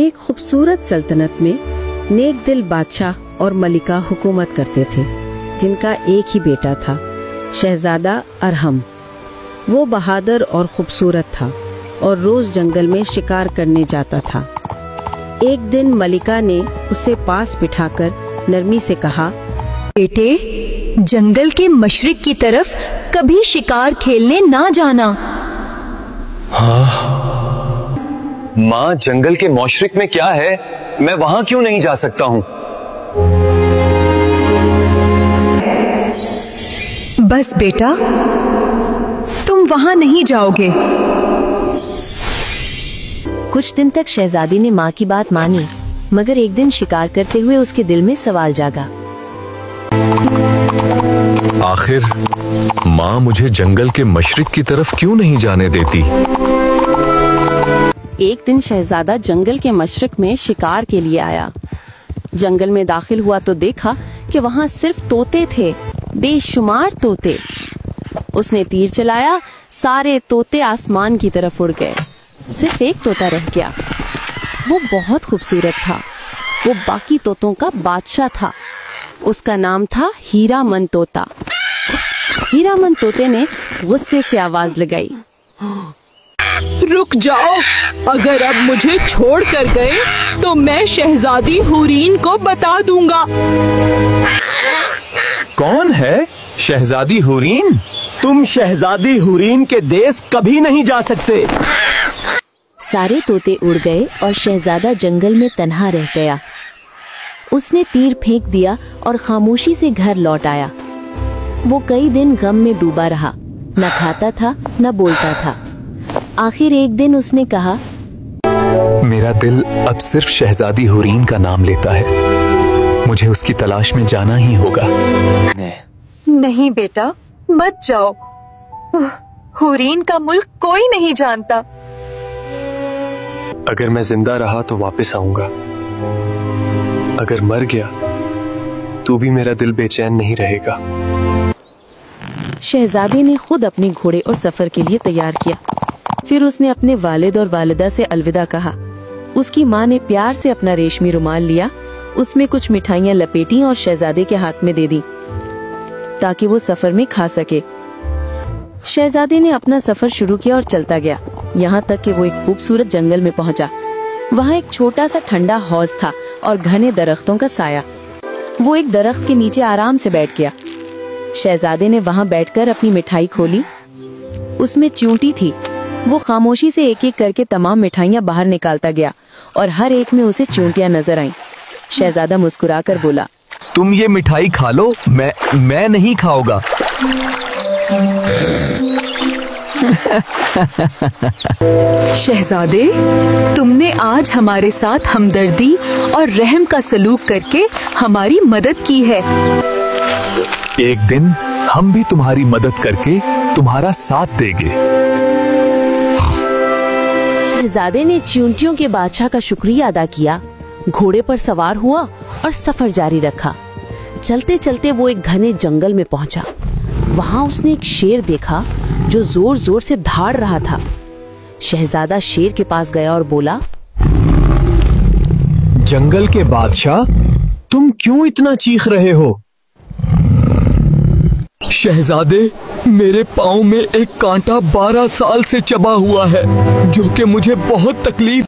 एक खूबसूरत सल्तनत में नेक दिल बादशाह और मलिका हुकूमत करते थे, जिनका एक ही बेटा था, शहजादा अरहम। वो बहादुर और खूबसूरत था और रोज जंगल में शिकार करने जाता था। एक दिन मलिका ने उसे पास बिठाकर नरमी से कहा, बेटे, जंगल के मशरिक की तरफ कभी शिकार खेलने ना जाना। हाँ माँ, जंगल के मशरिक में क्या है, मैं वहां क्यों नहीं जा सकता हूँ? बस बेटा, तुम वहां नहीं जाओगे। कुछ दिन तक शहजादी ने माँ की बात मानी, मगर एक दिन शिकार करते हुए उसके दिल में सवाल जागा। आखिर माँ मुझे जंगल के मशरिक की तरफ क्यों नहीं जाने देती? एक दिन शहजादा जंगल के मशरिक में शिकार के लिए आया। जंगल में दाखिल हुआ तो देखा कि वहाँ सिर्फ तोते थे, बेशुमार तोते। उसने तीर चलाया, सारे तोते आसमान की तरफ उड़ गए, सिर्फ एक तोता रह गया। वो बहुत खूबसूरत था, वो बाकी तोतों का बादशाह था। उसका नाम था हीरामन तोता। हीरामन तोते ने गुस्से से आवाज लगाई, रुक जाओ, अगर अब मुझे छोड़ कर गए तो मैं शहजादी हुरीन को बता दूंगा। कौन है शहजादी हुरीन? तुम शहजादी हुरीन के देश कभी नहीं जा सकते। सारे तोते उड़ गए और शहजादा जंगल में तन्हा रह गया। उसने तीर फेंक दिया और खामोशी से घर लौट आया। वो कई दिन गम में डूबा रहा, न खाता था न बोलता था। आखिर एक दिन उसने कहा, मेरा दिल अब सिर्फ शहजादी हुरीन का नाम लेता है, मुझे उसकी तलाश में जाना ही होगा। नहीं बेटा, मत जाओ, हुरीन का मुल्क कोई नहीं जानता। अगर मैं जिंदा रहा तो वापस आऊंगा, अगर मर गया तो भी मेरा दिल बेचैन नहीं रहेगा। शहजादी ने खुद अपने घोड़े और सफर के लिए तैयार किया। फिर उसने अपने वालिद और वालिदा से अलविदा कहा। उसकी माँ ने प्यार से अपना रेशमी रुमाल लिया, उसमें कुछ मिठाइयाँ लपेटी और शहजादे के हाथ में दे दी ताकि वो सफर में खा सके। शहजादे ने अपना सफर शुरू किया और चलता गया, यहाँ तक कि वो एक खूबसूरत जंगल में पहुँचा। वहाँ एक छोटा सा ठंडा हौज था और घने दरख्तों का साया। वो एक दरख्त के नीचे आराम से बैठ गया। शहजादे ने वहाँ बैठकर अपनी मिठाई खोली। उसमें चींटी थी। वो खामोशी से एक एक करके तमाम मिठाइयाँ बाहर निकालता गया और हर एक में उसे चींटियाँ नजर आईं। शहजादा मुस्कुराकर बोला, तुम ये मिठाई खा लो, मैं नहीं खाऊंगा। शहजादे, तुमने आज हमारे साथ हमदर्दी और रहम का सलूक करके हमारी मदद की है। एक दिन हम भी तुम्हारी मदद करके तुम्हारा साथ देंगे। शहजादे ने चींटियों के बादशाह का शुक्रिया अदा किया, घोड़े पर सवार हुआ और सफर जारी रखा। चलते चलते वो एक घने जंगल में पहुंचा। वहां उसने एक शेर देखा जो जोर जोर से धाड़ रहा था। शहजादा शेर के पास गया और बोला, जंगल के बादशाह, तुम क्यों इतना चीख रहे हो? शहजादे, मेरे पाँव में एक कांटा 12 साल से चबा हुआ है, जो कि मुझे बहुत तकलीफ